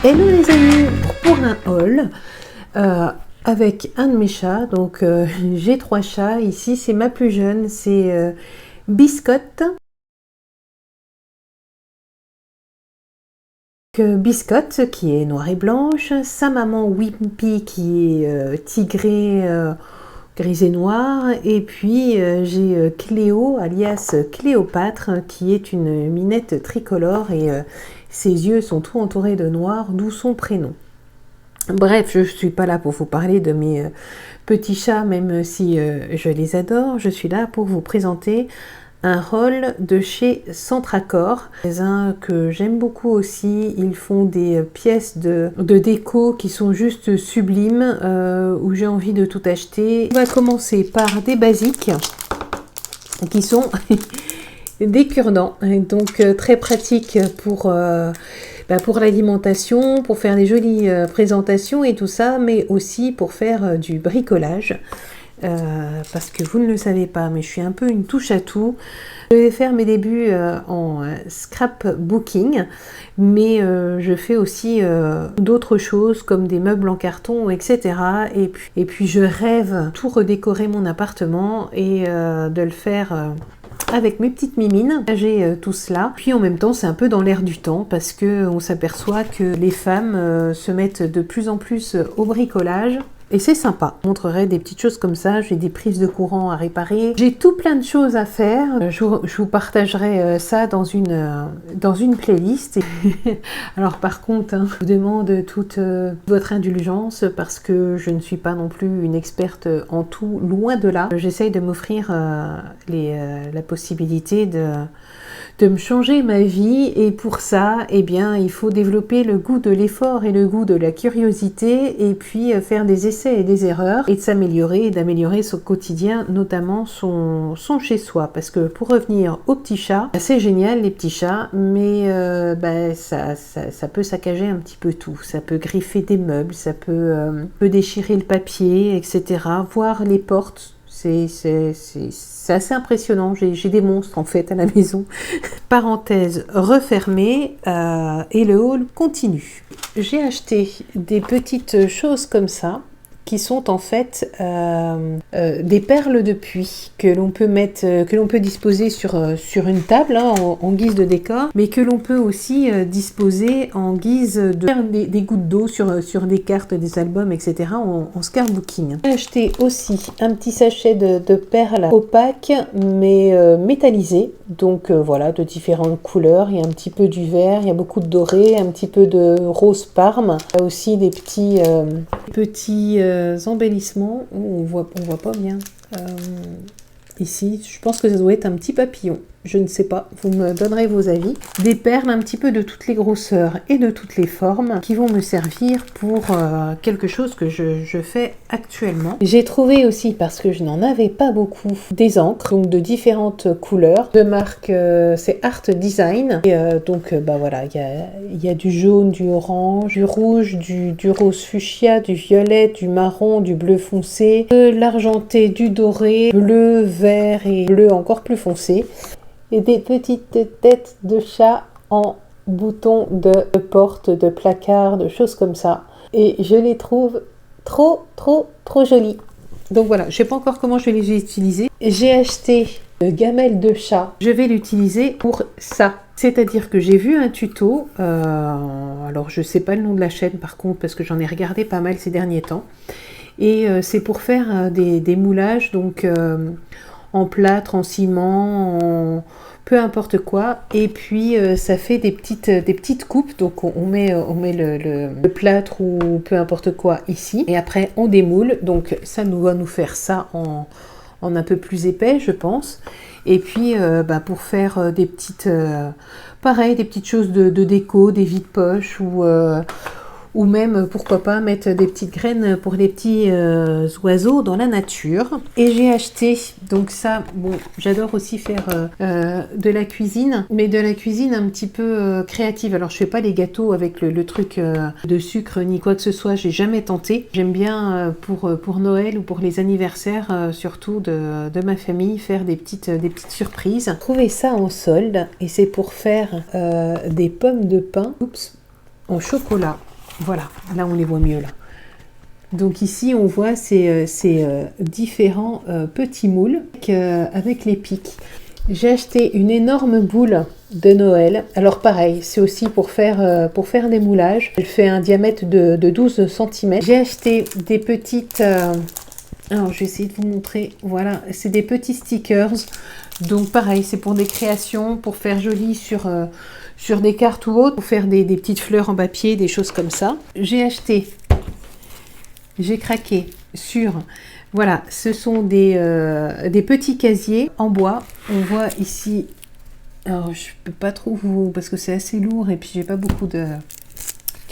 Hello les amis, pour un haul avec un de mes chats, donc j'ai 3 chats, ici c'est ma plus jeune, c'est Biscotte. Biscotte qui est noire et blanche, sa maman Wimpy qui est tigrée, grise et noire, et puis j'ai Cléo alias Cléopâtre qui est une minette tricolore et ses yeux sont tout entourés de noir, d'où son prénom. Bref, je ne suis pas là pour vous parler de mes petits chats, même si je les adore. Je suis là pour vous présenter un haul de chez Centracor, un que j'aime beaucoup aussi. Ils font des pièces de déco qui sont juste sublimes, où j'ai envie de tout acheter. On va commencer par des basiques qui sont des cure-dents, donc très pratiques pour l'alimentation, pour faire des jolies présentations et tout ça, mais aussi pour faire du bricolage. Parce que vous ne le savez pas, mais je suis un peu une touche à tout. Je vais faire mes débuts en scrapbooking, mais je fais aussi d'autres choses comme des meubles en carton, etc. Et puis je rêve tout redécorer mon appartement et de le faire avec mes petites mimines. J'ai tout cela. Puis en même temps, c'est un peu dans l'air du temps parce que on s'aperçoit que les femmes se mettent de plus en plus au bricolage. Et c'est sympa. Je vous montrerai des petites choses comme ça. J'ai des prises de courant à réparer. J'ai tout plein de choses à faire. Je vous partagerai ça dans une playlist. Alors par contre, je vous demande toute votre indulgence parce que je ne suis pas non plus une experte en tout, loin de là. J'essaye de m'offrir la possibilité de me changer ma vie, et pour ça, eh bien, il faut développer le goût de l'effort et le goût de la curiosité, et puis faire des essais et des erreurs, et de s'améliorer, et d'améliorer son quotidien, notamment son chez-soi. Parce que pour revenir aux petits chats, c'est génial les petits chats, mais ça peut saccager un petit peu tout. Ça peut griffer des meubles, ça peut déchirer le papier, etc. Voir les portes. C'est assez impressionnant, j'ai des monstres en fait à la maison. Parenthèse refermée, et le haul continue. J'ai acheté des petites choses comme ça, qui sont en fait des perles de puits que l'on peut disposer sur une table hein, en guise de décor, mais que l'on peut aussi disposer en guise de faire des gouttes d'eau sur des cartes, des albums, etc. en scrapbooking. J'ai acheté aussi un petit sachet de perles opaques mais métallisées, donc voilà, de différentes couleurs. Il y a un petit peu du vert, il y a beaucoup de doré, un petit peu de rose parme. Il y a aussi des petits embellissements. On voit pas bien ici. Je pense que ça doit être un petit papillon. Je ne sais pas, vous me donnerez vos avis. Des perles un petit peu de toutes les grosseurs et de toutes les formes qui vont me servir pour quelque chose que je fais actuellement. J'ai trouvé aussi, parce que je n'en avais pas beaucoup, des encres, donc de différentes couleurs. De marque, c'est Art Design. Et donc, voilà, il y a du jaune, du orange, du rouge, du rose fuchsia, du violet, du marron, du bleu foncé, de l'argenté, du doré, bleu, vert et bleu encore plus foncé. Et des petites têtes de chat en boutons de porte, de placard, de choses comme ça. Et je les trouve trop jolies. Donc voilà, je ne sais pas encore comment je vais les utiliser. J'ai acheté une gamelle de chat. Je vais l'utiliser pour ça. C'est-à-dire que j'ai vu un tuto, alors je ne sais pas le nom de la chaîne par contre, parce que j'en ai regardé pas mal ces derniers temps. Et c'est pour faire des moulages, donc en plâtre, en ciment, peu importe quoi, et puis ça fait des petites coupes, donc on met le plâtre ou peu importe quoi ici, et après on démoule, donc ça va nous faire ça en un peu plus épais je pense, et puis pour faire des petites choses de déco, des vides-poches ou même, pourquoi pas, mettre des petites graines pour les petits oiseaux dans la nature. Et j'ai acheté, donc ça, bon, j'adore aussi faire de la cuisine, mais de la cuisine un petit peu créative. Alors, je fais pas les gâteaux avec le truc de sucre ni quoi que ce soit, j'ai jamais tenté. J'aime bien pour Noël ou pour les anniversaires, surtout de ma famille, faire des petites surprises. J'ai trouvé ça en solde, et c'est pour faire des pommes de pin, en chocolat. Voilà, là on les voit mieux là. Donc ici on voit ces différents petits moules avec les pics. J'ai acheté une énorme boule de Noël. Alors pareil, c'est aussi pour faire des moulages. Elle fait un diamètre de 12 cm. J'ai acheté des petites... alors je vais essayer de vous montrer. Voilà, c'est des petits stickers. Donc pareil, c'est pour des créations, pour faire joli sur des cartes ou autres, pour faire des petites fleurs en papier, des choses comme ça. J'ai craqué sur... Voilà, ce sont des petits casiers en bois. On voit ici, alors je peux pas trop vous, parce que c'est assez lourd et puis j'ai pas beaucoup de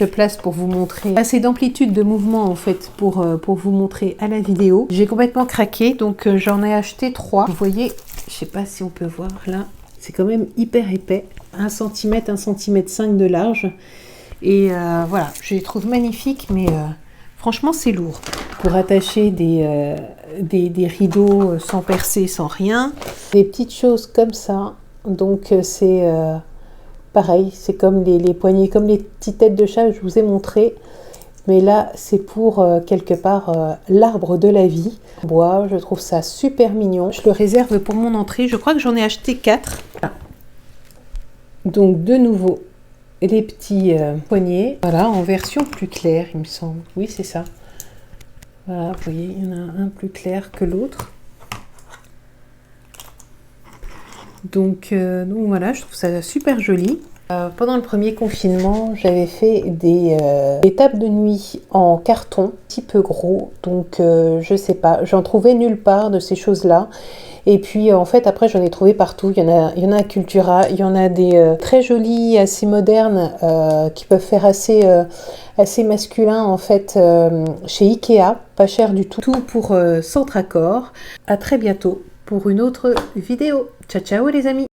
place pour vous montrer. Assez d'amplitude de mouvement en fait pour vous montrer à la vidéo. J'ai complètement craqué, donc j'en ai acheté 3. Vous voyez, je sais pas si on peut voir là, c'est quand même hyper épais. 1 cm, 1 cm 5 de large. Et voilà, je les trouve magnifiques, mais... franchement, c'est lourd. Pour attacher des rideaux sans percer, sans rien. Des petites choses comme ça. Donc, c'est pareil. C'est comme les poignées, comme les petites têtes de chat que je vous ai montré. Mais là, c'est pour quelque part l'arbre de la vie. Bois, je trouve ça super mignon. Je le réserve pour mon entrée. Je crois que j'en ai acheté 4. Donc, de nouveau, les petits poignets. Voilà, en version plus claire, il me semble. Oui, c'est ça. Voilà, vous voyez, il y en a un plus clair que l'autre. Donc voilà, je trouve ça super joli. Pendant le premier confinement, j'avais fait des tables de nuit en carton, un petit peu gros. Donc je sais pas, j'en trouvais nulle part de ces choses-là. Et puis en fait après j'en ai trouvé partout. Il y en a à Cultura, il y en a des très jolis, assez modernes, qui peuvent faire assez masculin en fait, chez Ikea, pas cher du tout. Tout pour Centracor. À très bientôt pour une autre vidéo. Ciao ciao les amis.